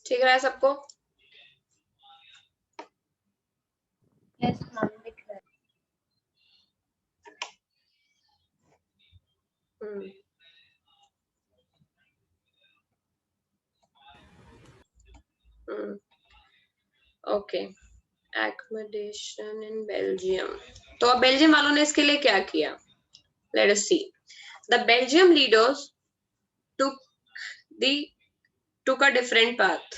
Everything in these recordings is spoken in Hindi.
ठीक रहा है सबको? यस मैम, दिख रहा है। Okay, accommodation in Belgium. तो अब बेल्जियम वालों ने इसके लिए क्या किया? Let us see. The Belgium leaders took a different path.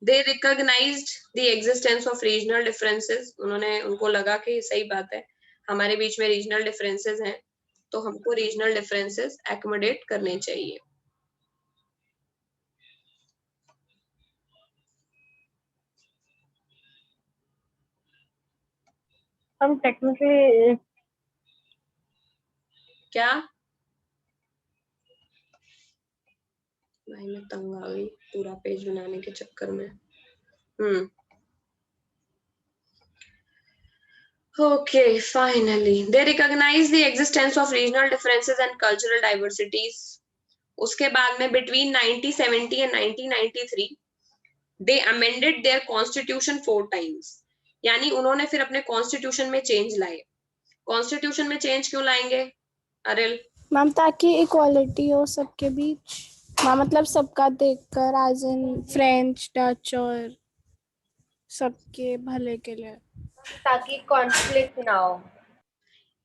They recognized the existence of regional differences. उन्होंने उनको लगा कि सही बात है, हमारे बीच में regional differences हैं, तो हमको regional differences accommodate करने चाहिए. हम टेक्निकली क्या भाई, मैं तंग आ गई पूरा पेज बनाने के चक्कर में. Okay, finally, they recognize the existence of regional differences and cultural diversities. उसके बाद में between 1970 and 1993, they amended their constitution 4 times. यानी उन्होंने फिर अपने constitution में change लाए. Constitution में change क्यों लाएंगे अरिल? मैम ताकि इक्वालिटी हो सबके बीच। मैम मतलब सबका देखकर, एज इन फ्रेंच, डच और सबके भले के लिए, ताकि कॉन्फ्लिक्ट ना हो।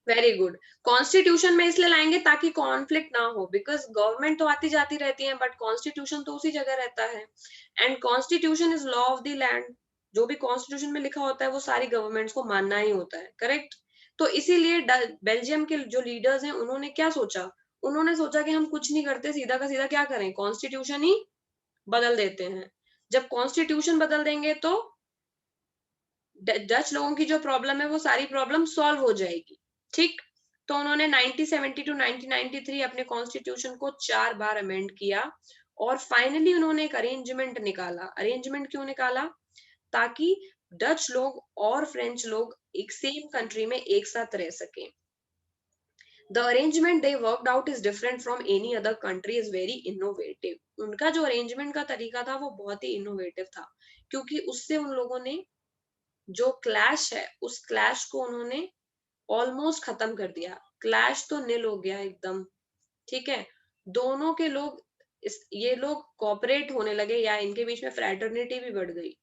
Very good. कॉन्स्टिट्यूशन में इसलिए लाएंगे ताकि कॉन्फ्लिक्ट ना हो, बिकॉज गवर्नमेंट तो आती जाती रहती है बट कॉन्स्टिट्यूशन तो उसी जगह रहता है. And constitution is law of the land. जो भी कॉन्स्टिट्यूशन में लिखा होता है वो सारी गवर्नमेंट्स को मानना ही होता है, करेक्ट? तो इसीलिए बेल्जियम के जो लीडर्स हैं उन्होंने क्या सोचा? उन्होंने सोचा कि हम कुछ नहीं करते, सीधा का सीधा क्या करें, कॉन्स्टिट्यूशन ही बदल देते हैं. जब कॉन्स्टिट्यूशन बदल देंगे तो डच लोगों की जो प्रॉब्लम है वो सारी प्रॉब्लम सॉल्व हो जाएगी. ठीक, तो उन्होंने 1970 टू 1993 अपने कॉन्स्टिट्यूशन को 4 बार अमेंड किया और फाइनली उन्होंने एक अरेंजमेंट निकाला. अरेंजमेंट क्यों निकाला? ताकि डच लोग और फ्रेंच लोग एक सेम कंट्री में एक साथ रह सकें. The arrangement they worked out is different from any other country, is very innovative. उनका जो अरेंजमेंट का तरीका था वो बहुत ही इनोवेटिव था, क्योंकि उससे उन लोगों ने जो क्लैश है उस क्लैश को उन्होंने ऑलमोस्ट खत्म कर दिया. क्लैश तो निल हो गया एकदम. ठीक है, दोनों के लोग ये लोग कोऑपरेट होने लगे या इनके बीच में फ्रैटर्निटी भी बढ़ गई.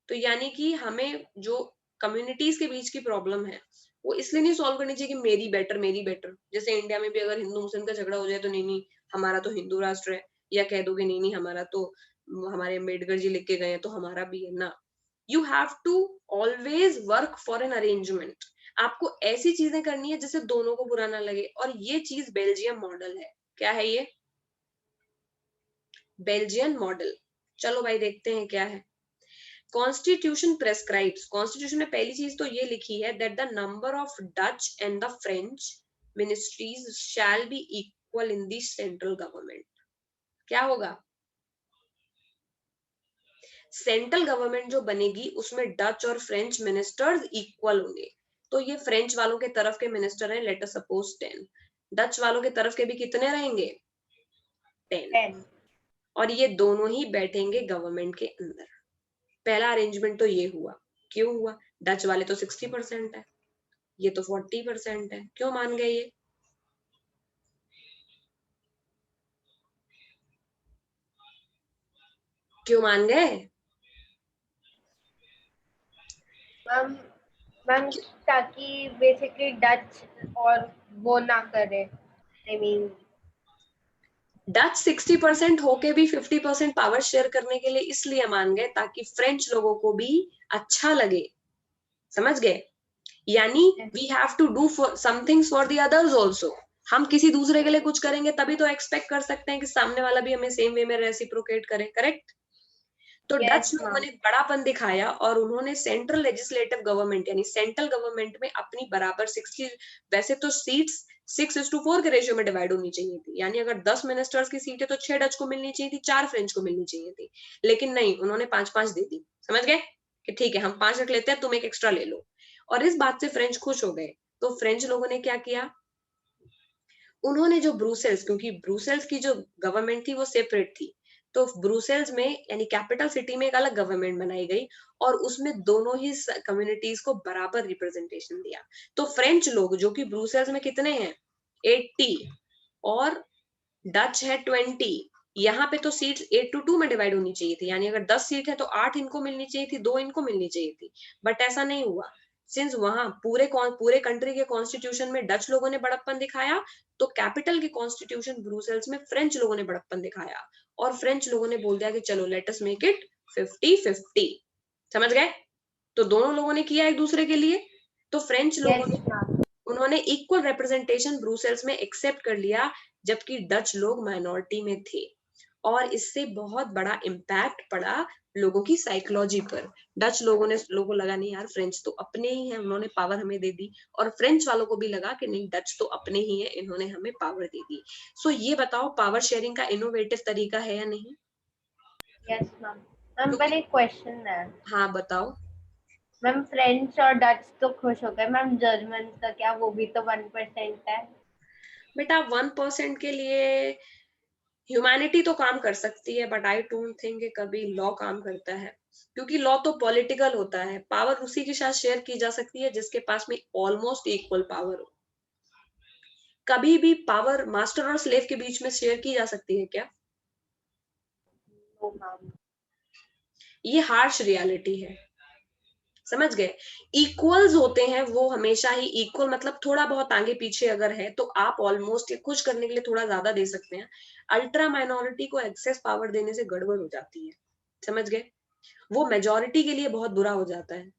तो यानी कि हमें जो कम्युनिटीज के बीच की प्रॉब्लम है वो इसलिए नहीं सॉल्व करनी चाहिए कि मेरी बेटर. जैसे इंडिया में भी अगर हिंदू मुस्लिम का झगड़ा हो जाए तो नहीं हमारा तो हिंदू राष्ट्र है, या कह दोगे नहीं हमारा तो हमारे अम्बेडकर जी लिख के गए हैं तो हमारा भी है ना. You have to always work for an arrangement. आपको ऐसी चीजें करनी है जिससे दोनों को बुरा ना लगे, और ये चीज बेल्जियम मॉडल है. क्या है ये? Belgian model. चलो भाई देखते हैं क्या है. Constitution prescribes. कॉन्स्टिट्यूशन में पहली चीज तो ये लिखी है that the number of Dutch and the French ministries shall be equal in the central government. क्या होगा? सेंट्रल गवर्नमेंट जो बनेगी उसमें डच और फ्रेंच मिनिस्टर्स इक्वल होंगे. तो ये फ्रेंच वालों के तरफ के मिनिस्टर हैं, लेट अस सपोज 10. डच वालों के तरफ के भी कितने रहेंगे? 10. और ये दोनों ही बैठेंगे गवर्नमेंट के अंदर. पहला अरेंजमेंट तो ये हुआ. क्यों हुआ? डच वाले तो 60% है, ये तो 40% है. क्यों मान गए ये? क्यों मान गए? मैम ताकि बेसिकली डच और वो ना करे. आई मीन डच 60% होके भी 50% पावर शेयर करने के लिए इसलिए मान गए ताकि फ्रेंच लोगों को भी अच्छा लगे. समझ गए? यानी we have to do something for the others also. हम किसी दूसरे के लिए कुछ करेंगे तभी तो एक्सपेक्ट कर सकते हैं कि सामने वाला भी हमें सेम वे में रेसिप्रोकेट करे. करेक्ट? तो डच लोगों ने बड़ापन दिखाया और उन्होंने सेंट्रल लेजिस्लेटिव गवर्नमेंट यानी सेंट्रल गवर्नमेंट में अपनी बराबर 60, वैसे तो सीट्स 6:4 के रेशियो में डिवाइड होनी चाहिए थी. यानी अगर 10 मिनिस्टर्स की सीट है तो 6 डच को मिलनी चाहिए थी, 4 फ्रेंच को मिलनी चाहिए थी. लेकिन नहीं, उन्होंने 5-5 दे दी. समझ गए कि ठीक है हम 5 रख लेते हैं, तुम एक एक्स्ट्रा ले लो. और इस बात से फ्रेंच खुश हो गए. तो फ्रेंच लोगों ने क्या किया? उन्होंने जो ब्रुसेल्स, क्योंकि ब्रुसेल्स की जो गवर्नमेंट थी वो सेपरेट थी, तो ब्रुसेल्स में यानी कैपिटल सिटी में एक अलग गवर्नमेंट बनाई गई और उसमें दोनों ही कम्युनिटीज को बराबर रिप्रेजेंटेशन दिया। तो फ्रेंच लोग जो कि ब्रुसेल्स में कितने हैं 80 और डच है 20, यहाँ पे तो सीट्स 8-2 में डिवाइड होनी चाहिए थी, यानी अगर 10 सीट है तो 8 इनको मिलनी चाहिए थी, 2 इनको मिलनी चाहिए थी, बट ऐसा नहीं हुआ। सिंस वहां पूरे कंट्री के कॉन्स्टिट्यूशन में डच लोगों ने बड़प्पन दिखाया, तो कैपिटल के कॉन्स्टिट्यूशन ब्रुसेल्स में फ्रेंच लोगों ने बड़प्पन दिखाया और फ्रेंच लोगों ने बोल दिया कि चलो लेट अस मेक इट 50-50। समझ गए? तो दोनों लोगों ने किया एक दूसरे के लिए। तो फ्रेंच लोगों यस ने मैम। उन्होंने इक्वल रिप्रेजेंटेशन ब्रुसेल्स में एक्सेप्ट कर लिया, जबकि डच लोग माइनॉरिटी में थे और इससे बहुत बड़ा इम्पैक्ट पड़ा लोगों की साइकोलॉजी पर। डच लोगों को लगा नहीं यार फ्रेंच तो अपने ही हैं, उन्होंने पावर हमें दे दी, और फ्रेंच वालों को भी लगा कि नहीं डच तो अपने ही हैं, इन्होंने हमें पावर दे दी। सो ये बताओ पावर शेयरिंग का इनोवेटिव तरीका है या नहीं? Yes ma'am. मैम पर एक क्वेश्चन है। हाँ बताओ। मैम फ्रेंच और डच तो खुश हो गए, मैम जर्मन का क्या, वो भी तो 1% है। बेटा 1% के लिए ह्यूमैनिटी तो काम कर सकती है, बट आई डोंट थिंक कभी लॉ काम करता है, क्योंकि लॉ तो पॉलिटिकल होता है। पावर उसी के साथ शेयर की जा सकती है जिसके पास में ऑलमोस्ट इक्वल पावर हो। कभी भी पावर मास्टर और स्लेव के बीच में शेयर की जा सकती है क्या? No ma'am. ये हार्श रियलिटी है, समझ गए? इक्वल्स होते हैं वो हमेशा ही इक्वल, मतलब थोड़ा बहुत आगे पीछे अगर है तो आप ऑलमोस्ट खुश करने के लिए थोड़ा ज्यादा दे सकते हैं। अल्ट्रा माइनॉरिटी को एक्सेस पावर देने से गड़बड़ हो जाती है, समझ गए? वो मेजोरिटी के लिए बहुत बुरा हो जाता है,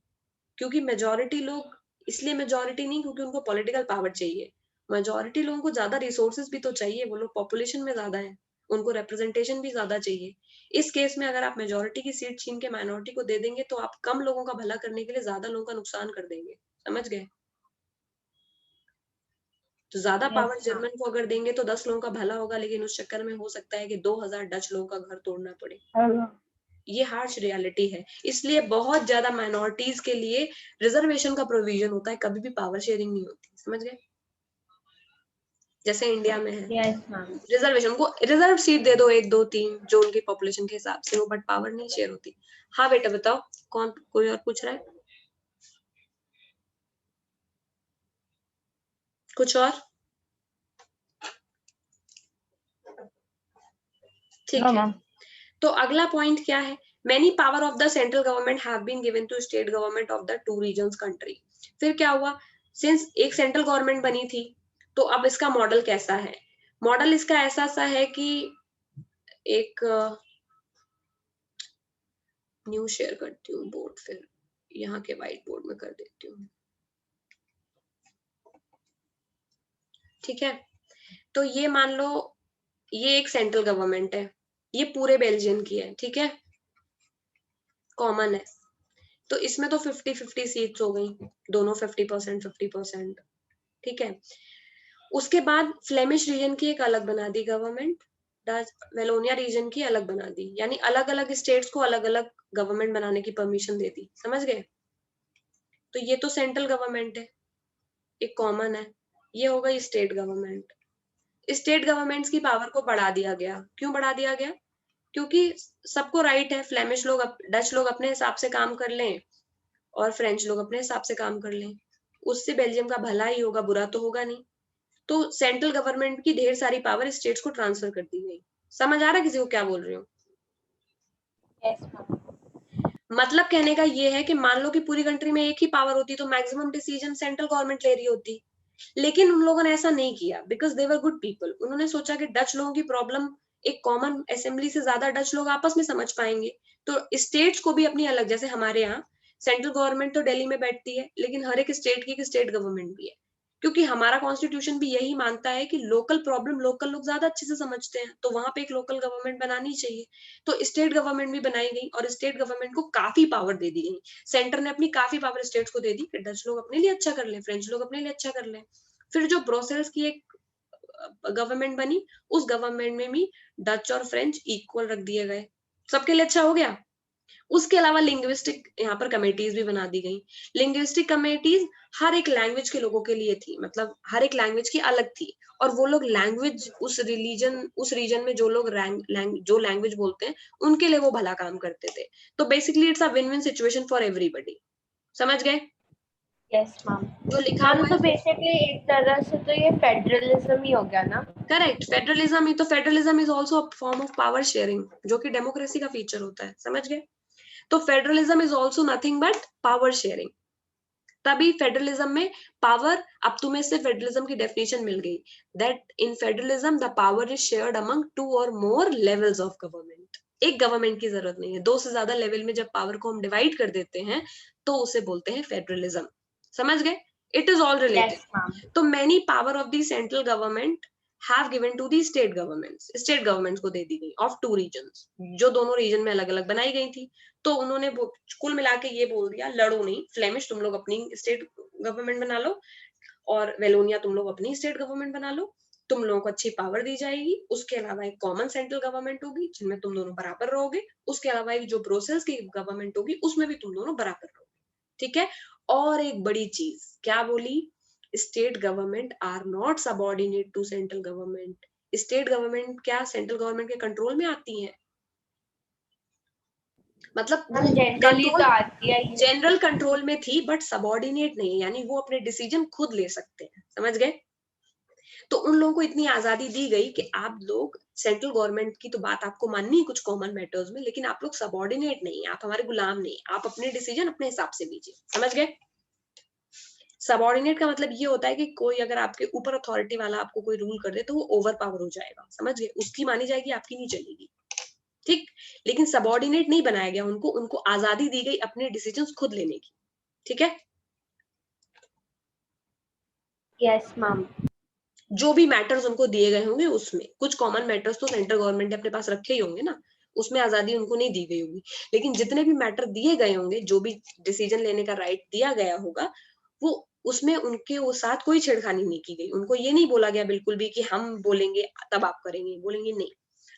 क्योंकि मेजोरिटी लोग इसलिए मेजोरिटी नहीं क्योंकि उनको पॉलिटिकल पावर चाहिए। मेजोरिटी लोगों को ज्यादा रिसोर्सेज भी तो चाहिए, वो लोग पॉपुलेशन में ज्यादा है, उनको रिप्रेजेंटेशन भी ज्यादा चाहिए। इस केस में अगर आप मेजोरिटी की सीट छीन के माइनॉरिटी को दे देंगे तो आप कम लोगों का भला करने के लिए ज्यादा लोगों का नुकसान कर देंगे, समझ गए? तो ज्यादा यस पावर मैम। जर्मन को अगर देंगे तो 10 लोगों का भला होगा, लेकिन उस चक्कर में हो सकता है कि 2000 डच लोगों का घर तोड़ना पड़े। ये हार्श रियलिटी है, इसलिए बहुत ज्यादा माइनॉरिटीज के लिए रिजर्वेशन का प्रोविजन होता है, कभी भी पावर शेयरिंग नहीं होती, समझ गए? जैसे इंडिया में है यस मैम। रिजर्वेशन को, रिजर्व सीट दे दो 1 2 3 जो उनकी पॉपुलेशन के हिसाब से हो, बट पावर नहीं शेयर होती। हाँ बेटा बताओ, कौन कोई और पूछ रहा है कुछ और? ठीक है, तो अगला पॉइंट क्या है? Many power of the central government have been given to state government of the 2 regions country. फिर क्या हुआ? सिंस एक सेंट्रल गवर्नमेंट बनी थी, तो अब इसका मॉडल कैसा है? मॉडल इसका ऐसा सा है कि एक न्यू शेयर करती हूँ बोर्ड, फिर यहाँ के व्हाइट बोर्ड में कर देती हूँ, ठीक है? तो ये मान लो ये एक सेंट्रल गवर्नमेंट है, ये पूरे बेल्जियम की है, ठीक है, कॉमन है। तो इसमें तो 50-50 सीट्स हो गई, दोनों 50% 50%, ठीक है। उसके बाद फ्लेमिश रीजन की एक अलग बना दी गवर्नमेंट, वेलोनिया रीजन की अलग बना दी, यानी अलग अलग स्टेट्स को अलग अलग गवर्नमेंट बनाने की परमिशन दे दी, समझ गए? तो ये तो सेंट्रल गवर्नमेंट है, एक कॉमन है, ये हो गई स्टेट गवर्नमेंट। स्टेट गवर्नमेंट्स की पावर को बढ़ा दिया गया, क्यों बढ़ा दिया गया? क्योंकि सबको राइट है, फ्लेमिश लोग डच लोग अपने हिसाब से काम कर लें और फ्रेंच लोग अपने हिसाब से काम कर लें, उससे बेल्जियम का भला ही होगा, बुरा तो होगा नहीं। तो सेंट्रल गवर्नमेंट की ढेर सारी पावर स्टेट्स को ट्रांसफर कर दी गई। समझ आ रहा है किसी को क्या बोल रही हूँ? Yes ma'am. मतलब कहने का ये है कि मान लो कि पूरी कंट्री में एक ही पावर होती तो मैक्सिमम डिसीजन सेंट्रल गवर्नमेंट ले रही होती, लेकिन उन लोगों ने ऐसा नहीं किया because they were good people. उन्होंने सोचा कि डच लोगों की प्रॉब्लम एक कॉमन असेंबली से ज्यादा डच लोग आपस में समझ पाएंगे, तो स्टेट्स को भी अपनी अलग, जैसे हमारे यहाँ सेंट्रल गवर्नमेंट तो दिल्ली में बैठती है, लेकिन हर एक स्टेट की एक स्टेट गवर्नमेंट भी है, क्योंकि हमारा कॉन्स्टिट्यूशन भी यही मानता है कि लोकल प्रॉब्लम लोकल लोग ज्यादा अच्छे से समझते हैं, तो वहां पे एक लोकल गवर्नमेंट बनानी चाहिए। तो स्टेट गवर्नमेंट भी बनाई गई और स्टेट गवर्नमेंट को काफी पावर दे दी गई। सेंटर ने अपनी काफी पावर स्टेट्स को दे दी कि डच लोग अपने लिए अच्छा कर लें, फ्रेंच लोग अपने लिए अच्छा कर लें। फिर जो ब्रुसेल्स की एक गवर्नमेंट बनी, उस गवर्नमेंट में भी डच और फ्रेंच इक्वल रख दिए गए, सबके लिए अच्छा हो गया। उसके अलावा लिंग्विस्टिक यहाँ पर कमेटीज भी बना दी गई। लिंग्विस्टिक कमेटीज हर एक लैंग्वेज के लोगों के लिए थी, मतलब हर एक लैंग्वेज की अलग थी, और वो लोग लैंग्वेज उस रीजन में जो लोग जो लैंग्वेज बोलते हैं उनके लिए वो भला काम करते थे। तो basically it's a win win situation for everybody. समझ गए? Yes ma'am. जो लिखा मैम हुआ तो है बेसिकली एक तरह से तो ये फेडरलिज्म ही हो गया ना। करेक्ट, फेडरलिज्म ही तो, federalism is also a form of power sharing, जो कि डेमोक्रेसी का फीचर होता है। समझ गए? तो federalism is also nothing but power sharing. तभी फेडरलिज्म में पावर, अब तुम्हें से फेडरलिज्म की डेफिनेशन मिल गई, that in federalism the power is shared among 2 और मोर लेवल्स ऑफ गवर्नमेंट। एक गवर्नमेंट की जरूरत नहीं है, 2 से ज्यादा लेवल में जब पावर को हम डिवाइड कर देते हैं तो उसे बोलते हैं फेडरलिज्म। समझ गए? It is all related. Yes ma'am. तो many power of the central government have given to the state governments, state governments को दे दी गई ऑफ 2 रीजन्स, जो दोनों रीजन में अलग अलग बनाई गई थी। तो उन्होंने कुल मिला के ये बोल दिया, लड़ो नहीं फ्लेमिश, तुम लोग अपनी स्टेट गवर्नमेंट बना लो, और वेलोनिया तुम लोग अपनी स्टेट गवर्नमेंट बना लो, तुम लोगों को अच्छी पावर दी जाएगी। उसके अलावा एक कॉमन सेंट्रल गवर्नमेंट होगी जिनमें तुम दोनों बराबर रहोगे। उसके अलावा एक जो ब्रुसेल्स की गवर्नमेंट होगी उसमें भी तुम दोनों बराबर रहोगे। ठीक है? और एक बड़ी चीज क्या बोली, state government are not subordinate to central government. State government क्या सेंट्रल गवर्नमेंट के कंट्रोल में आती है? मतलब वो जनरली तो कंट्रोल, आती है ये। जनरल कंट्रोल में थी बट सबऑर्डिनेट नहीं, यानी वो अपने डिसीजन खुद ले सकते हैं। समझ गए? तो उन लोगों को इतनी आजादी दी गई कि आप लोग सेंट्रल गवर्नमेंट की तो बात आपको माननी है कुछ कॉमन मैटर्स में, लेकिन आप लोग सबऑर्डिनेट नहीं, आप हमारे गुलाम नहीं, आप अपने डिसीजन अपने हिसाब से लीजिए। समझ गए? सबऑर्डिनेट का मतलब ये होता है कि कोई अगर आपके ऊपर अथॉरिटी वाला आपको कोई रूल कर दे तो वो ओवर पावर हो जाएगा। समझ गए? उसकी मानी जाएगी, आपकी नहीं चलेगी। ठीक? लेकिन सबऑर्डिनेट नहीं बनाया गया उनको, उनको आजादी दी गई अपने डिसीजंस खुद लेने की। ठीक है? Yes ma'am. जो भी मैटर्स उनको दिए गए होंगे उसमें कुछ कॉमन मैटर्स तो सेंट्रल गवर्नमेंट ने अपने पास रखे ही होंगे ना, उसमें आजादी उनको नहीं दी गई होगी। लेकिन जितने भी मैटर दिए गए होंगे, जो भी डिसीजन लेने का राइट दिया गया होगा, वो उसमें उनके वो साथ कोई छेड़खानी नहीं की गई। उनको ये नहीं बोला गया बिल्कुल भी कि हम बोलेंगे तब आप करेंगे, बोलेंगे नहीं।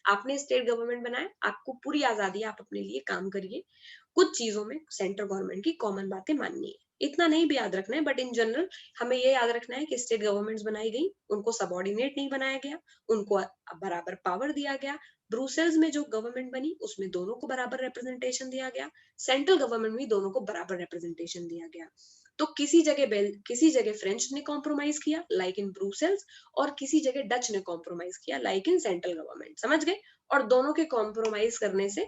आपने स्टेट गवर्नमेंट बनाया, आपको पूरी आजादी है, आप अपने लिए काम करिए। कुछ चीजों में सेंट्रल गवर्नमेंट की कॉमन बातें माननी है, इतना नहीं भी याद रखना है, बट इन जनरल हमें ये याद रखना है कि स्टेट गवर्नमेंट्स बनाई गई, उनको सबऑर्डिनेट नहीं बनाया गया, उनको बराबर पावर दिया गया। ब्रुसेल्स में जो गवर्नमेंट बनी उसमें दोनों को बराबर रिप्रेजेंटेशन दिया गया, सेंट्रल गवर्नमेंट में दोनों को बराबर रिप्रेजेंटेशन दिया गया। तो किसी जगह फ्रेंच ने कॉम्प्रोमाइज किया लाइक इन ब्रुसेल्स, और किसी जगह डच ने कॉम्प्रोमाइज किया लाइक इन सेंट्रल गवर्नमेंट। समझ गए? और दोनों के कॉम्प्रोमाइज करने से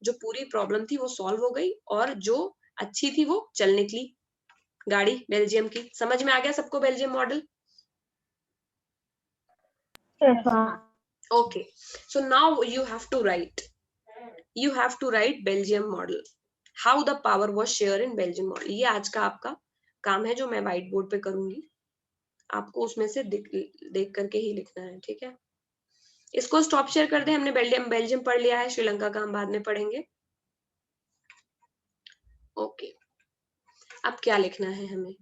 जो पूरी प्रॉब्लम थी वो सॉल्व हो गई, और जो अच्छी थी वो चल निकली गाड़ी बेल्जियम की। समझ में आ गया सबको Belgium model? Yes ma'am. Okay, so now you have to write Belgium model, how the power was shared in Belgium model। ये आज का आपका काम है जो मैं व्हाइट बोर्ड पे करूंगी, आपको उसमें से देख करके ही लिखना है। ठीक है? इसको स्टॉप शेयर कर दे, हमने बेल्जियम पढ़ लिया है, श्रीलंका का हम बाद में पढ़ेंगे। ओके, अब क्या लिखना है हमें?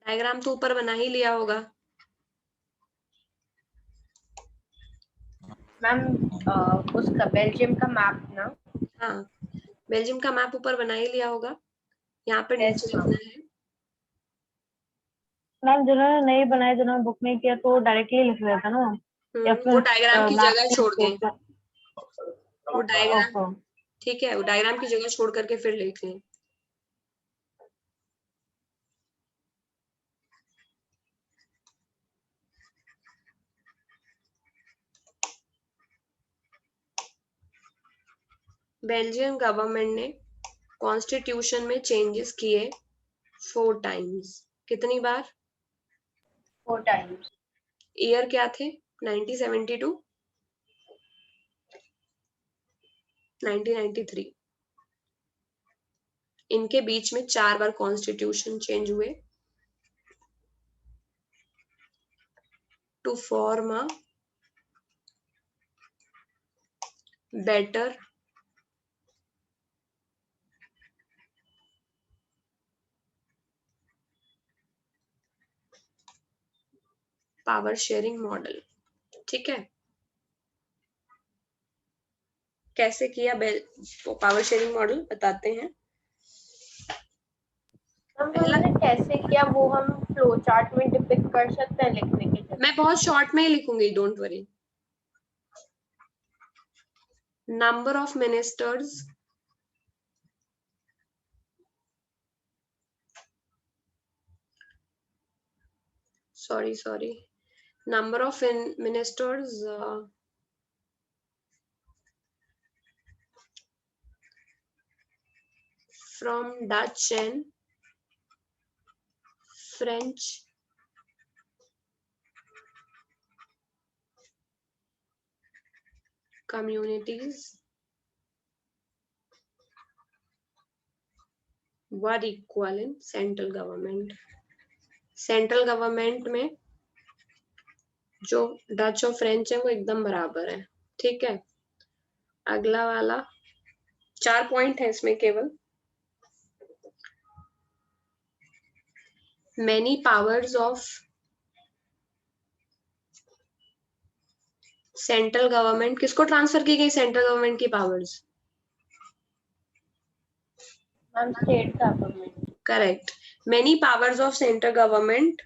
डायग्राम तो ऊपर बना ही लिया होगा। मैम उसका बेल्जियम का मैप ना। हाँ, बेल्जियम का मैप ऊपर बना ही लिया होगा, यहाँ पर यस नीचे मैम। लिखना है। मैम जिन्होंने नहीं बनाया, जिन्होंने बुक नहीं किया तो डायरेक्टली लिख लेता ना मैम, या फिर वो डायग्राम की मैप जगह से छोड़ दें, वो डायग्राम, ओके। ठीक है, वो डायग्राम की जगह छोड़ करके फिर लिख लें। बेल्जियम गवर्नमेंट ने कॉन्स्टिट्यूशन में चेंजेस किए 4 टाइम्स। कितनी बार? 4 टाइम्स। ईयर क्या थे? 1972, 1993। इनके बीच में 4 बार कॉन्स्टिट्यूशन चेंज हुए to form a better power sharing model. ठीक है, कैसे किया पावर शेयरिंग मॉडल बताते हैं। हमने कैसे किया वो हम फ्लो चार्ट में डिपिक्ट कर सकते हैं लिखने की जगह। मैं बहुत शॉर्ट में ही लिखूंगी, don't worry. Number of ministers sorry, number of ministers from Dutch and French communities were equal in central government। Central government में जो डच और फ्रेंच है वो एकदम बराबर है। ठीक है, अगला वाला 4 पॉइंट है इसमें केवल। many powers of central government, किसको ट्रांसफर की गई सेंट्रल गवर्नमेंट की powers? State government. Correct. many powers of central government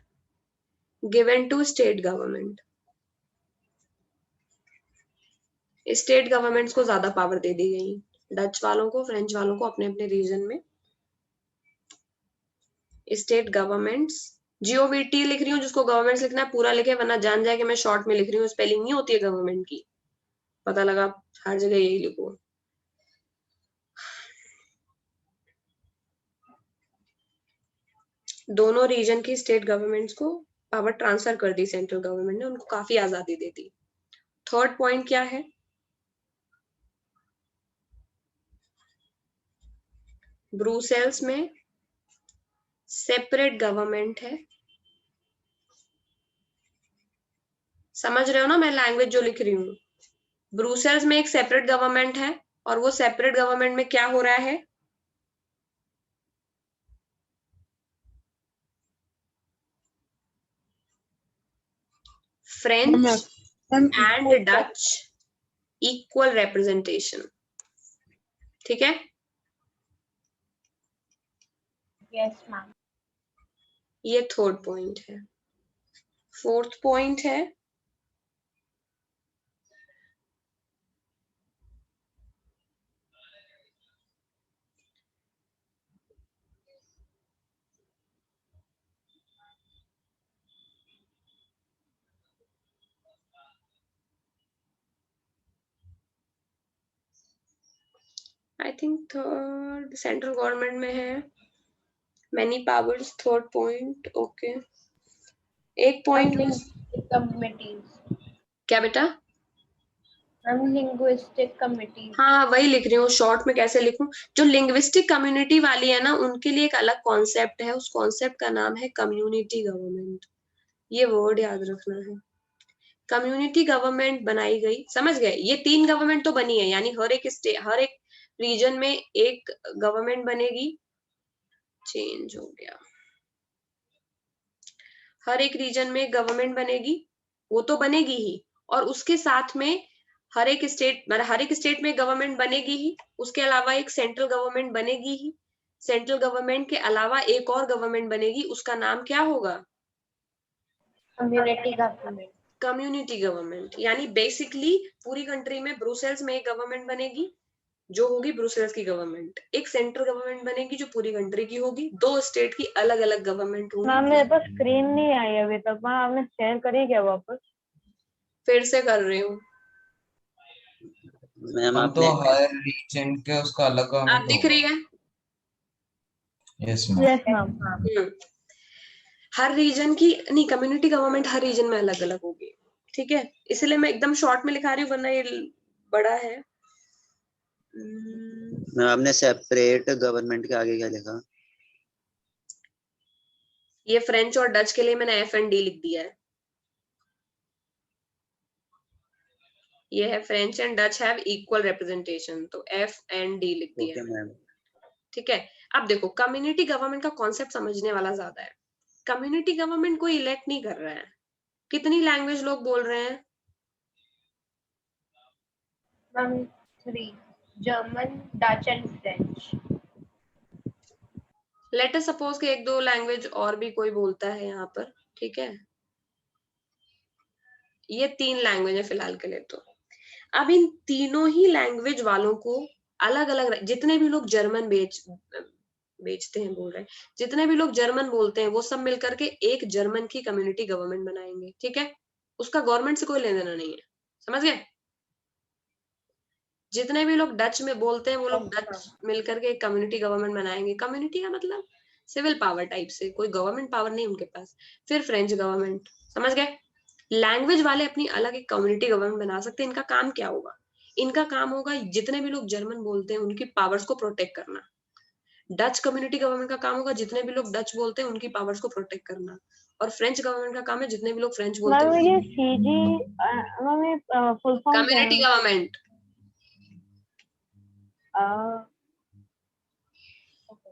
given to state government। State governments को ज्यादा पावर दे दी गई, डच वालों को, फ्रेंच वालों को अपने अपने रीजन में। स्टेट गवर्नमेंट्स, जीओवीटी लिख रही हूँ, जिसको गवर्नमेंट्स लिखना है पूरा लिखे, वरना जान जाए कि मैं शॉर्ट में लिख रही हूँ, स्पेलिंग नहीं होती है गवर्नमेंट की, पता लगा हर जगह यही लिखो। दोनों रीजन की स्टेट गवर्नमेंट्स को पावर ट्रांसफर कर दी सेंट्रल गवर्नमेंट ने, उनको काफी आजादी दे दी। थर्ड पॉइंट क्या है? ब्रुसेल्स में सेपरेट गवर्नमेंट है। समझ रहे हो ना मैं लैंग्वेज जो लिख रही हूँ? ब्रुसेल्स में एक सेपरेट गवर्नमेंट है, और वो सेपरेट गवर्नमेंट में क्या हो रहा है? French and Dutch equal representation. ठीक है, यस मैम। ये थर्ड पॉइंट है। फोर्थ पॉइंट है I think third central government में है many powers. Third point okay. एक पॉइंट कमिटीज। क्या बेटा? Linguistic committees. हाँ वही लिख रही हूँ, शॉर्ट में कैसे लिखूं? जो लिंग्विस्टिक कम्युनिटी वाली है ना, उनके लिए एक अलग कॉन्सेप्ट है, उस कॉन्सेप्ट का नाम है कम्युनिटी गवर्नमेंट। ये वर्ड याद रखना है। कम्युनिटी गवर्नमेंट बनाई गई, समझ गए? ये 3 गवर्नमेंट तो बनी है, यानी हर एक रीजन में एक गवर्नमेंट बनेगी। चेंज हो गया। हर एक रीजन में गवर्नमेंट बनेगी, वो तो बनेगी ही, और उसके साथ में हर एक स्टेट में गवर्नमेंट बनेगी ही, उसके अलावा एक सेंट्रल गवर्नमेंट बनेगी ही। सेंट्रल गवर्नमेंट के अलावा एक और गवर्नमेंट बनेगी, उसका नाम क्या होगा? Community government. Community government. यानी बेसिकली पूरी कंट्री में ब्रुसेल्स में एक गवर्नमेंट बनेगी जो होगी ब्रुसेल्स की गवर्नमेंट, एक सेंट्रल गवर्नमेंट बनेगी जो पूरी कंट्री की होगी, 2 स्टेट की अलग अलग गवर्नमेंट होगी। मैम मेरे पास स्क्रीन नहीं आई अभी तक, मैम आपने शेयर करी क्या वापस? फिर से कर रही हूँ मैम। हम तो हर रीजन के उसका अलग आप गवर्नमेंट दिख रही है? Yes ma'am. Yes ma'am. हर रीजन की नहीं, कम्युनिटी गवर्नमेंट हर रीजन में अलग अलग होगी। ठीक है, इसलिए मैं एकदम शॉर्ट में लिखा रही हूँ, वरना ये बड़ा है। मैम आपने सेपरेट गवर्नमेंट के आगे क्या लिखा? ये फ्रेंच और डच के लिए मैंने एफ एंड डी लिख दिया है। ये है French and Dutch have equal representation, तो एफ एंड डी लिख दिया। Okay ma'am. ठीक है, अब देखो कम्युनिटी गवर्नमेंट का कॉन्सेप्ट समझने वाला ज्यादा है। कम्युनिटी गवर्नमेंट कोई इलेक्ट नहीं कर रहा है, कितनी लैंग्वेज लोग बोल रहे हैं? Ma'am 3, German, Dutch and French. Let us suppose कि एक दो लैंग्वेज और भी कोई बोलता है यहाँ पर, ठीक है, ये 3 लैंग्वेज है फिलहाल के लिए। तो अब इन तीनों ही लैंग्वेज वालों को अलग अलग, जितने भी लोग जर्मन बेचते हैं बोल रहे हैं, जितने भी लोग जर्मन बोलते हैं वो सब मिलकर के एक जर्मन की कम्युनिटी गवर्नमेंट बनाएंगे, ठीक है, उसका गवर्नमेंट से कोई लेना देना नहीं है, समझ गए? जितने भी लोग डच में बोलते हैं वो लोग डच मिलकर के एक कम्युनिटी गवर्नमेंट बनाएंगे। कम्युनिटी का मतलब सिविल पावर टाइप से, कोई गवर्नमेंट पावर नहीं उनके पास। फिर फ्रेंच गवर्नमेंट, समझ गए? लैंग्वेज वाले अपनी अलग एक कम्युनिटी गवर्नमेंट बना सकते हैं। इनका काम क्या होगा? इनका काम होगा जितने भी लोग जर्मन बोलते हैं उनकी पावर्स को प्रोटेक्ट करना। डच कम्युनिटी गवर्नमेंट का काम होगा जितने भी लोग डच बोलते हैं उनकी पावर्स को प्रोटेक्ट करना। और फ्रेंच गवर्नमेंट का काम है जितने भी लोग फ्रेंच बोलते मैम हैं ये सीजी मैम ये फुल फॉर्म क्या कम्युनिटी है? गवर्नमेंट।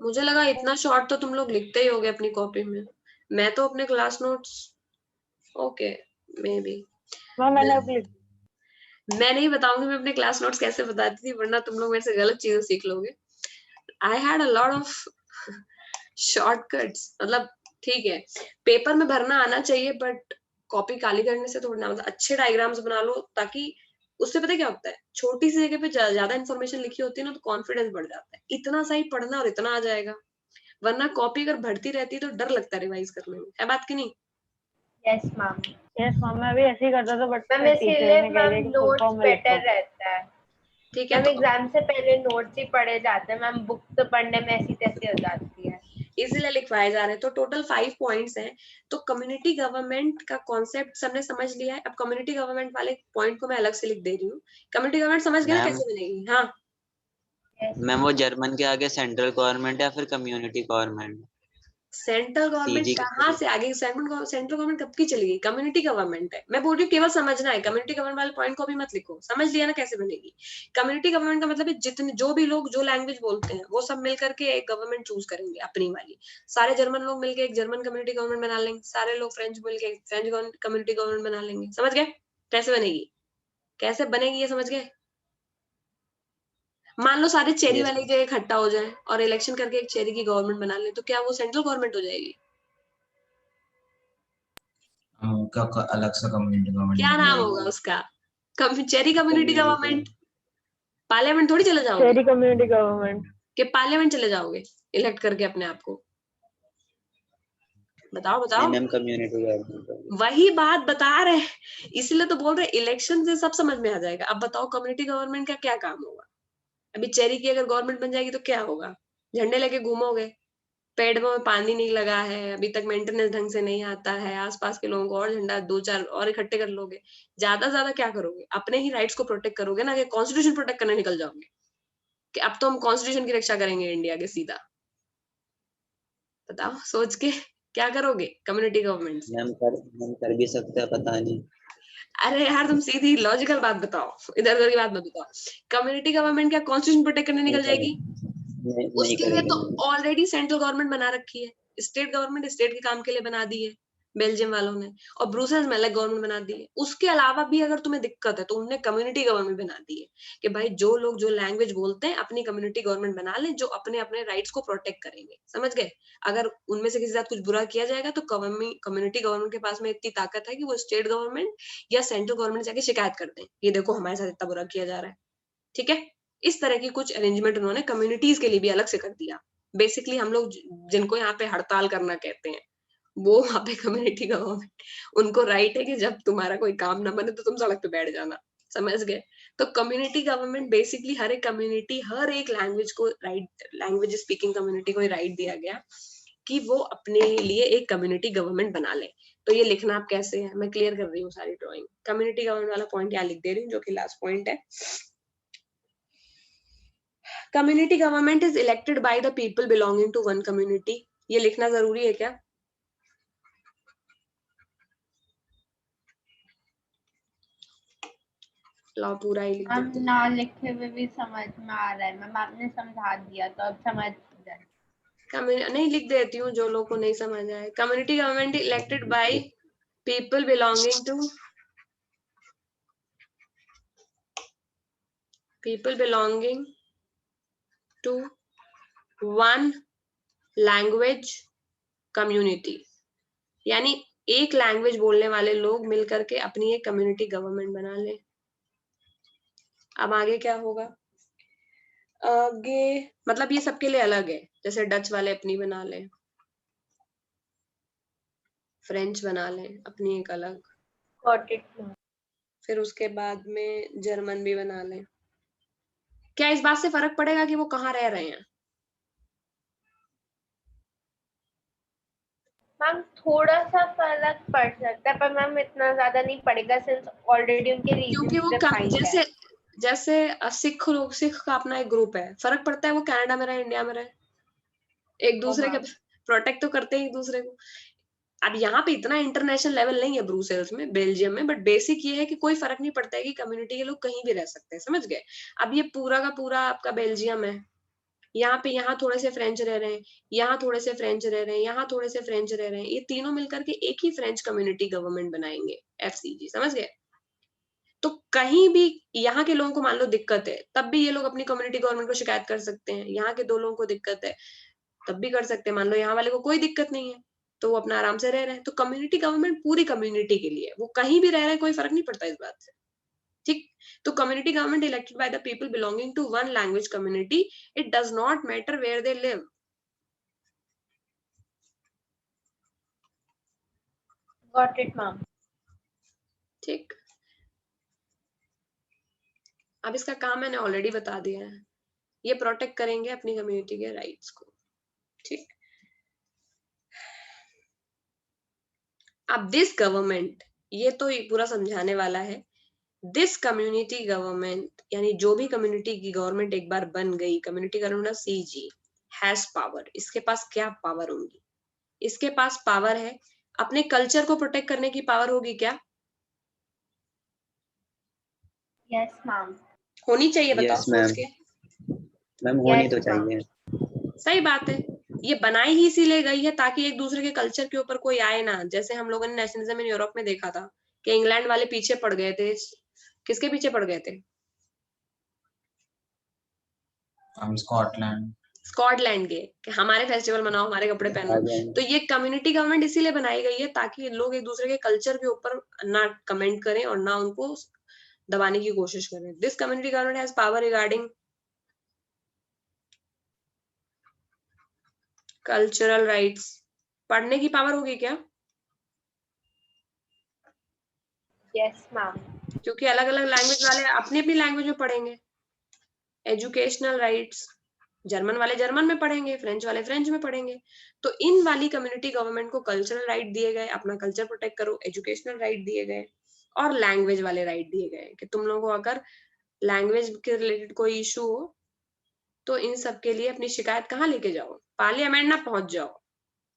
मुझे लगा इतना शॉर्ट तो तुम लोग लिखते ही होगे अपनी कॉपी में। मैं तो अपने class notes, okay may be, ma'am मैंने अभी मैं नहीं बताऊंगी मैं अपने क्लास नोट्स कैसे बताती थी, वरना तुम लोग मेरे से गलत चीजें सीख लोगे। I had a lot of shortcuts, मतलब ठीक है पेपर में भरना आना चाहिए, बट कॉपी काली करने से थोड़ी ना, मतलब अच्छे डायग्राम्स बना लो, ताकि उससे पता क्या होता है, छोटी सी जगह पे ज्यादा इन्फॉर्मेशन लिखी होती है ना तो कॉन्फिडेंस बढ़ जाता है। इतना सा ही पढ़ना और इतना आ जाएगा, वरना कॉपी अगर बढ़ती रहती है तो डर लगता है रिवाइज करने में, है बात की नहीं? Yes ma'am. यस मैम मैं भी ऐसे ही करता था, बट मैम फिर टीचर इसीलिए ने कह मैम दिया कि फुल नोट्स फॉर्म में लिखो। बेटर रहता है। ठीक है, मैम तो एग्जाम से पहले नोट्स ही पढ़े जाते हैं मैम, बुक तो पढ़ने में ऐसी तैसी हो जाती है। इसीलिए लिखवाए जा रहे हैं। तो टोटल 5 पॉइंट्स हैं। तो कम्युनिटी गवर्नमेंट का कॉन्सेप्ट सबने समझ लिया है। अब कम्युनिटी गवर्नमेंट वाले पॉइंट को मैं अलग से लिख दे रही हूँ। कम्युनिटी गवर्नमेंट समझ गए ना मैम कैसे बनेगी? हाँ, मैम वो जर्मन के आगे सेंट्रल गवर्नमेंट या फिर community government? Central government CG कहाँ से आगे? सेंट्रल गवर्नमेंट कब की चली गई? कम्युनिटी गवर्नमेंट है। मैं बोल रही हूँ केवल समझना है, कम्युनिटी गवर्नमेंट वाले पॉइंट को भी मत लिखो, समझ लिया ना कैसे बनेगी? कम्युनिटी गवर्नमेंट का मतलब है जितने जो भी लोग जो लैंग्वेज बोलते हैं वो सब मिलकर के एक गवर्नमेंट चूज करेंगे अपनी वाली। सारे जर्मन लोग मिलकर एक जर्मन कम्युनिटी गवर्नमेंट बना लेंगे, सारे लोग फ्रेंच मिलकर फ्रेंच कम्युनिटी गवर्नमेंट बना लेंगे। समझ गए कैसे बनेगी? कैसे बनेगी ये समझ गए? मान लो सारे चेरी यस वाले के इकट्ठा हो जाए और इलेक्शन करके एक चेरी की गवर्नमेंट बना ले, तो क्या वो सेंट्रल गवर्नमेंट हो जाएगी? उनका अलग सा कम्युनिटी गवर्नमेंट क्या बन नाम होगा जाएगी। उसका? Cherry community government. पार्लियामेंट थोड़ी चले जाओगे शहरी कम्युनिटी गवर्नमेंट। कि पार्लियामेंट चले जाओगे इलेक्ट करके अपने आप को? बताओ नहीं बताओ। Ma'am, community government. वही बात बता रहे हैं, इसलिए तो बोल रहे इलेक्शन से सब समझ में आ जाएगा। अब बताओ कम्युनिटी गवर्नमेंट का क्या काम होगा? अभी चेरी की अगर गवर्नमेंट बन जाएगी तो क्या होगा? झंडे लेके घूमोगे, पेड़ में पानी नहीं लगा है, अभी तक मेंटेनेंस ढंग से नहीं आता है, आसपास के लोगों को और झंडा 2-4 और इकट्ठे कर लोगे। ज्यादा से ज्यादा क्या करोगे? अपने ही राइट्स को प्रोटेक्ट करोगे ना, कि कॉन्स्टिट्यूशन प्रोटेक्ट करने निकल जाओगे कि अब तो हम कॉन्स्टिट्यूशन की रक्षा करेंगे इंडिया के, सीधा? बताओ सोच के क्या करोगे कम्युनिटी गवर्नमेंट से? मैम कर भी सकते हैं, पता नहीं। अरे यार तुम सीधी लॉजिकल बात बताओ, इधर उधर की बात मत बताओ। कम्युनिटी गवर्नमेंट क्या कॉन्स्टिट्यूशन प्रोटेक्ट करने नहीं निकल जाएगी? करेंगे, नहीं उसके लिए करेंगे तो मैम। ऑलरेडी सेंट्रल गवर्नमेंट बना रखी है। स्टेट गवर्नमेंट स्टेट के काम के लिए बना दी है बेल्जियम वालों ने, और ब्रुसेल्स में अलग गवर्नमेंट बना दी है। उसके अलावा भी अगर तुम्हें दिक्कत है तो उन्होंने कम्युनिटी गवर्नमेंट बना दी है कि भाई जो लोग जो लैंग्वेज बोलते हैं अपनी कम्युनिटी गवर्नमेंट बना लें जो अपने अपने राइट्स को प्रोटेक्ट करेंगे। समझ गए? अगर उनमें से किसी के साथ कुछ बुरा किया जाएगा तो कम्युनिटी गवर्नमेंट के पास में इतनी ताकत है कि वो स्टेट गवर्नमेंट या सेंट्रल गवर्नमेंट जाके शिकायत कर दें, ये देखो हमारे साथ इतना बुरा किया जा रहा है। ठीक है, इस तरह की कुछ अरेंजमेंट उन्होंने कम्युनिटीज के लिए भी अलग से कर दिया। बेसिकली हम लोग जिनको यहाँ पे हड़ताल करना कहते हैं, वो वहां पे कम्युनिटी गवर्नमेंट, उनको राइट है कि जब तुम्हारा कोई काम ना बने तो तुम सड़क पे बैठ जाना। समझ गए? तो कम्युनिटी गवर्नमेंट बेसिकली हर एक कम्युनिटी, हर एक लैंग्वेज को राइट, लैंग्वेज स्पीकिंग कम्युनिटी को राइट दिया गया कि वो अपने लिए एक कम्युनिटी गवर्नमेंट बना ले। तो ये लिखना आप कैसे है, मैं क्लियर कर रही हूँ सारी ड्राइंग। कम्युनिटी गवर्नमेंट वाला पॉइंट यहाँ लिख दे रही हूँ जो कि लास्ट पॉइंट है। Community government is elected by the people belonging to one community. ये लिखना जरूरी है क्या? ला पूरा ही लिख हम देते हैं। ना लिखे हुए भी समझ में आ रहा है मैम, आपने समझा दिया तो अब समझ जाए। नहीं लिख देती हूँ जो लोग को नहीं समझ आए। Community government elected bye people belonging to one language community, यानी एक लैंग्वेज बोलने वाले लोग मिलकर के अपनी एक कम्युनिटी गवर्नमेंट बना ले। अब आगे क्या होगा? आगे मतलब ये सबके लिए अलग है, जैसे डच वाले अपनी बना ले, फ्रेंच बना ले अपनी एक अलग, Got it, ma'am. फिर उसके बाद में जर्मन भी बना ले। क्या इस बात से फर्क पड़ेगा कि वो कहाँ रह रहे हैं? मैम थोड़ा सा फर्क पड़ सकता है, पर मैम इतना ज्यादा नहीं पड़ेगा सिंस ऑलरेडी उनके क्योंकि रीजन वो डिफाइंड है। जैसे जैसे सिख लोग, सिख का अपना एक ग्रुप है, फर्क पड़ता है वो कनाडा में रहे इंडिया में रहे, एक दूसरे के प्रोटेक्ट तो करते हैं एक दूसरे को। अब यहाँ पे इतना इंटरनेशनल लेवल नहीं है ब्रुसेल्स में, बेल्जियम में, बट बेसिक ये है कि कोई फर्क नहीं पड़ता है कि कम्युनिटी के लोग कहीं भी रह सकते हैं, समझ गए? अब ये पूरा का पूरा आपका बेल्जियम है, यहाँ पे यहाँ थोड़े से फ्रेंच रह रहे हैं, यहाँ थोड़े से फ्रेंच रह रहे हैं, यहाँ थोड़े से फ्रेंच रह रहे हैं, ये तीनों मिलकर के एक ही फ्रेंच कम्युनिटी गवर्नमेंट बनाएंगे, एफसीजी, समझ गए? तो कहीं भी यहाँ के लोगों को मान लो दिक्कत है, तब भी ये लोग अपनी कम्युनिटी गवर्नमेंट को शिकायत कर सकते हैं। यहाँ के 2 लोगों को दिक्कत है तब भी कर सकते हैं। मान लो यहाँ वाले को कोई दिक्कत नहीं है तो वो अपना आराम से रह रहे हैं। तो कम्युनिटी गवर्नमेंट पूरी कम्युनिटी के लिए, वो कहीं भी रह रहे हैं, कोई फर्क नहीं पड़ता इस बात से, ठीक? तो community government elected by the people belonging to one language community, it does not matter where they live. Got it ma'am. ठीक, अब इसका काम मैंने ऑलरेडी बता दिया है, ये प्रोटेक्ट करेंगे अपनी कम्युनिटी के राइट्स को, ठीक? अब दिस गवर्नमेंट, ये तो पूरा समझाने वाला है। दिस कम्युनिटी गवर्नमेंट यानी जो भी कम्युनिटी की गवर्नमेंट एक बार बन गई, community government CG has power. इसके पास क्या पावर होगी? इसके पास पावर है अपने कल्चर को प्रोटेक्ट करने की पावर होगी क्या? Yes ma'am. होनी चाहिए, बताओ Yes, सोच ma'am. के। मैम होनी Yes, तो ma'am. चाहिए। सही बात है, ये बनाई ही इसीलिए गई है ताकि एक दूसरे के कल्चर के ऊपर कोई आए ना। जैसे हम लोगों ने नेशनलिज्म इन यूरोप में देखा था कि इंग्लैंड वाले पीछे पड़ गए थे। किसके पीछे पड़ गए थे? स्कॉटलैंड। स्कॉटलैंड के, कि हमारे फेस्टिवल मनाओ, हमारे कपड़े पहनो। तो ये कम्युनिटी गवर्नमेंट इसीलिए बनाई गई है ताकि लोग एक दूसरे के कल्चर के ऊपर ना कमेंट करें और ना उनको दबाने की कोशिश करें। This community government has power regarding cultural rights. पढ़ने की पावर होगी क्या? Yes ma'am. क्योंकि अलग अलग लैंग्वेज वाले अपनी अपनी लैंग्वेज में पढ़ेंगे। एजुकेशनल राइट्स, जर्मन वाले जर्मन में पढ़ेंगे, फ्रेंच वाले फ्रेंच में पढ़ेंगे। तो इन वाली कम्युनिटी गवर्नमेंट को कल्चरल राइट दिए गए, अपना कल्चर प्रोटेक्ट करो, एजुकेशनल राइट दिए गए और लैंग्वेज वाले राइट दिए गए कि तुम लोगों को अगर लैंग्वेज के रिलेटेड कोई इशू हो तो इन सब के लिए अपनी शिकायत कहाँ लेके जाओ? पार्लियामेंट ना पहुंच जाओ,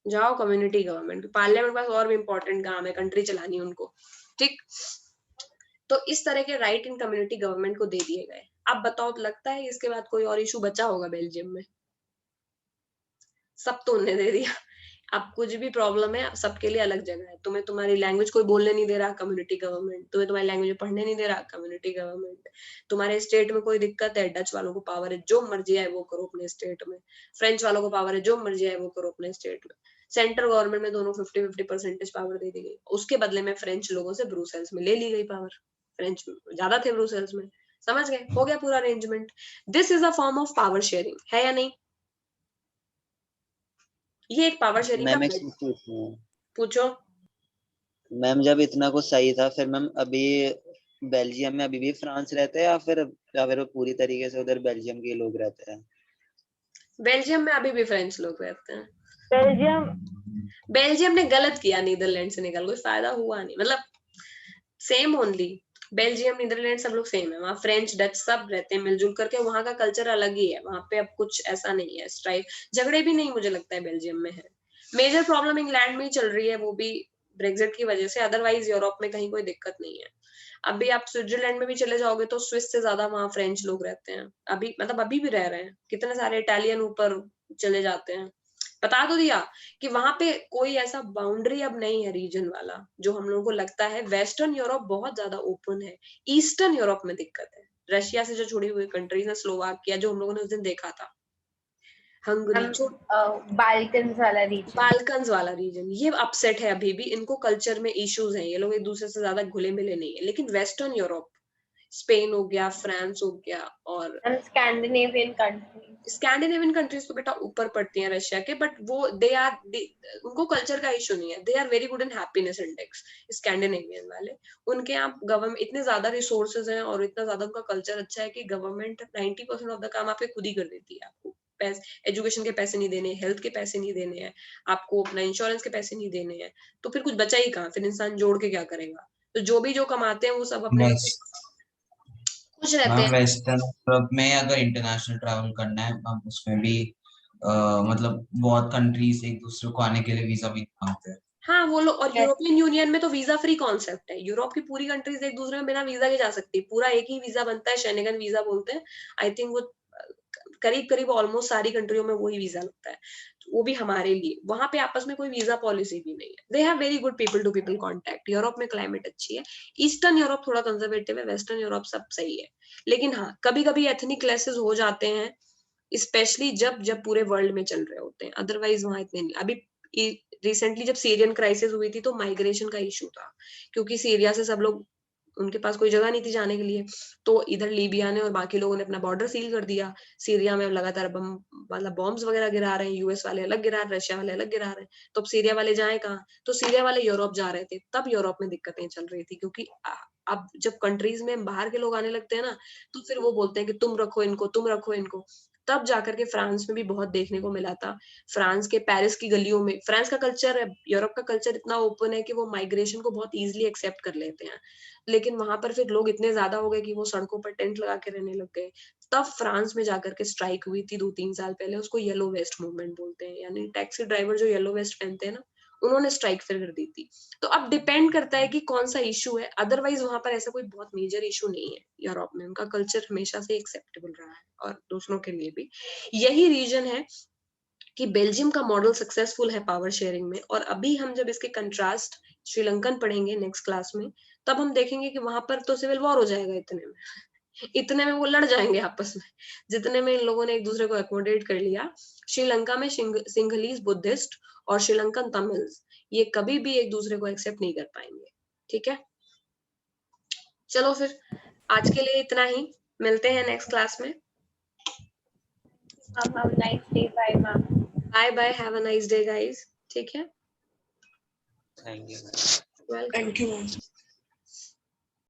जाओ कम्युनिटी गवर्नमेंट। पार्लियामेंट पास और भी इंपॉर्टेंट काम है, कंट्री चलानी उनको, ठीक? तो इस तरह के राइट इन कम्युनिटी गवर्नमेंट को दे दिए गए। अब बताओ, तो लगता है इसके बाद कोई और इशू बचा होगा बेल्जियम में? सब तो उन्हें दे दिया। अब कुछ भी प्रॉब्लम है, सबके लिए अलग जगह है। तुम्हें तुम्हारी लैंग्वेज कोई बोलने नहीं दे रहा, कम्युनिटी गवर्नमेंट। तुम्हें तुम्हारी लैंग्वेज में पढ़ने नहीं दे रहा, कम्युनिटी गवर्नमेंट। तुम्हारे स्टेट में कोई दिक्कत है, डच वालों को पावर है, जो मर्जी है वो करो अपने स्टेट में। फ्रेंच वालों को पावर है, जो मर्जी है वो करो अपने स्टेट में। सेंट्रल गवर्नमेंट में दोनों 50-50% पावर दे दी गई। उसके बदले में फ्रेंच लोगों से ब्रुसेल्स में ले ली गई पावर। फ्रेंच ज्यादा थे ब्रुसेल्स में, समझ गए? हो गया पूरा arrangement. This is a form of power sharing, है या नहीं? ये एक पावर शेयरिंग का मैम एक चीज पूछनी है। पूछो। मैम जब इतना कुछ सही था, फिर मैम अभी बेल्जियम में अभी भी फ्रांस रहते हैं या फिर पूरी तरीके से उधर बेल्जियम के लोग रहते हैं? बेल्जियम में अभी भी फ्रेंच लोग रहते हैं। बेल्जियम ने गलत किया, नीदरलैंड से निकल, कोई फायदा हुआ नहीं। मतलब सेम ओनली, बेल्जियम नीदरलैंड सब लोग सेम है। वहाँ फ्रेंच डच सब रहते हैं मिलजुल करके। वहाँ का कल्चर अलग ही है, वहाँ पे अब कुछ ऐसा नहीं है, स्ट्राइक झगड़े भी नहीं मुझे लगता है बेल्जियम में है। मेजर प्रॉब्लम इंग्लैंड में ही चल रही है, वो भी ब्रेक्जिट की वजह से। अदरवाइज यूरोप में कहीं कोई दिक्कत नहीं है। अभी आप स्विट्जरलैंड में भी चले जाओगे तो स्विस से ज्यादा वहाँ फ्रेंच लोग रहते हैं। अभी मतलब अभी भी रह रहे हैं, कितने सारे इटालियन ऊपर चले जाते हैं। बता तो दिया कि वहां पे कोई ऐसा बाउंड्री अब नहीं है रीजन वाला जो हम लोगों को लगता है। वेस्टर्न यूरोप बहुत ज्यादा ओपन है, ईस्टर्न यूरोप में दिक्कत है। रशिया से जो जुड़ी हुई कंट्रीज है, स्लोवाकिया जो हम लोगों ने उस दिन देखा था, हंगरी, बाल्कन्स वाला रीजन, बाल्कन्स वाला रीजन, ये अपसेट है अभी भी। इनको कल्चर में इश्यूज हैं, ये लोग एक दूसरे से ज्यादा घुले मिले नहीं है। लेकिन वेस्टर्न यूरोप, स्पेन हो गया, फ्रांस हो गया, और स्कैंडिनेवियन कंट्रीज, स्कैंडिनेवियन कंट्रीज तो बेटा ऊपर पड़ती हैं रशिया के, बट वो दे आर, उनको कल्चर का इशू नहीं है। They are very good in happiness index, Scandinavian वाले। उनके यहाँ गवर्नमेंट इतने ज्यादा रिसोर्सेज हैं और इतना ज्यादा उनका कल्चर अच्छा है कि गवर्नमेंट 90% ऑफ द काम आपके खुद ही कर देती है। आपको एजुकेशन के पैसे नहीं देने, हेल्थ के पैसे नहीं देने हैं, आपको अपना इंश्योरेंस के पैसे नहीं देने हैं, तो फिर कुछ बचा ही कहाँ? फिर इंसान जोड़ के क्या करेगा? तो जो कमाते हैं वो सब अपने खुश रहते मैम हैं। वेस्टर्न यूरोप में अगर इंटरनेशनल ट्रैवल करना है मैम, उसमें भी मतलब बहुत कंट्रीज एक दूसरे को आने के लिए वीजा भी मांगते हैं। हाँ वो लोग, और यूरोपियन यूनियन में तो वीजा फ्री कॉन्सेप्ट है। यूरोप की पूरी कंट्रीज एक दूसरे में बिना वीजा के जा सकती है। पूरा एक ही वीजा बनता है, शेंगन वीजा बोलते हैं। आई थिंक वो करीब करीब ऑलमोस्ट सारी कंट्रियों में वही वीजा लगता है, वो भी हमारे लिए। वहां पे आपस में कोई वीजा पॉलिसी भी नहीं है। They have very good people to people contact. Europe में क्लाइमेट अच्छी है। ईस्टर्न यूरोप थोड़ा कंजर्वेटिव है, वेस्टर्न यूरोप सब सही है। लेकिन हाँ, कभी कभी एथनिक क्लैशेस हो जाते हैं, स्पेशली जब पूरे वर्ल्ड में चल रहे होते हैं। अदरवाइज वहां इतने नहीं। अभी रिसेंटली जब सीरियन क्राइसिस हुई थी तो माइग्रेशन का इशू था, क्योंकि सीरिया से सब लोग, उनके पास कोई जगह नहीं थी जाने के लिए, तो इधर लीबिया ने और बाकी लोगों ने अपना बॉर्डर सील कर दिया। सीरिया में लगातार मतलब बॉम्ब्स वगैरह गिरा रहे हैं, यूएस वाले अलग गिरा रहे हैं, रशिया वाले अलग गिरा रहे हैं। तो अब सीरिया वाले जाए कहाँ? तो सीरिया वाले यूरोप जा रहे थे, तब यूरोप में दिक्कतें चल रही थी। क्योंकि अब जब कंट्रीज में बाहर के लोग आने लगते हैं ना, तो फिर वो बोलते हैं कि तुम रखो इनको, तुम रखो इनको। तब जाकर के फ्रांस में भी बहुत देखने को मिला था। फ्रांस के पेरिस की गलियों में, फ्रांस का कल्चर है, यूरोप का कल्चर इतना ओपन है कि वो माइग्रेशन को बहुत इजीली एक्सेप्ट कर लेते हैं। लेकिन वहां पर फिर लोग इतने ज्यादा हो गए कि वो सड़कों पर टेंट लगा के रहने लग गए। तब फ्रांस में जाकर के स्ट्राइक हुई थी 2-3 साल पहले, उसको येलो वेस्ट मूवमेंट बोलते हैं। यानी टैक्सी ड्राइवर जो येलो वेस्ट पहनते हैं ना, उन्होंने स्ट्राइक फिर कर दी थी। तो अब डिपेंड करता है कि कौन सा इशू है। अदरवाइज वहां पर ऐसा कोई बहुत मेजर इशू नहीं है। यूरोप में उनका कल्चर हमेशा से एक्सेप्टेबल रहा है, और दूसरों के लिए भी। यही रीजन है कि बेल्जियम का मॉडल सक्सेसफुल है पावर शेयरिंग में। और अभी हम जब इसके कंट्रास्ट श्रीलंकन पढ़ेंगे नेक्स्ट क्लास में, तब हम देखेंगे कि वहां पर तो सिविल वॉर हो जाएगा इतने में वो लड़ जाएंगे आपस में, जितने में इन लोगों ने एक दूसरे को एकोमोडेट कर लिया। श्रीलंका में सिंघलीज बुद्धिस्ट और श्रीलंकन तमिल्स, ये कभी भी एक दूसरे को एक्सेप्ट नहीं कर पाएंगे। ठीक है, चलो फिर आज के लिए इतना ही, मिलते हैं नेक्स्ट क्लास में। Have a nice day. Bye, ma'am. Bye bye, have a nice day guys. ठीक है, thank you. Welcome. Thank you, ma'am.